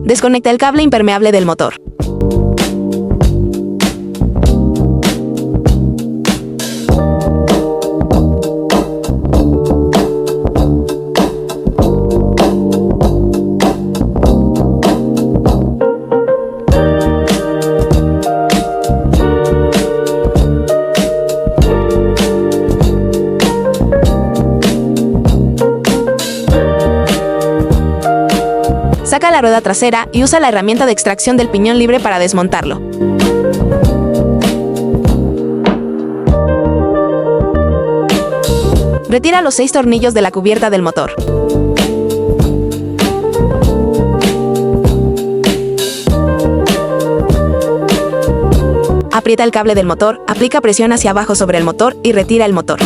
Desconecta el cable impermeable del motor. Saca la rueda trasera y usa la herramienta de extracción del piñón libre para desmontarlo. Retira los 6 tornillos de la cubierta del motor. Aprieta el cable del motor, aplica presión hacia abajo sobre el motor y retira el motor.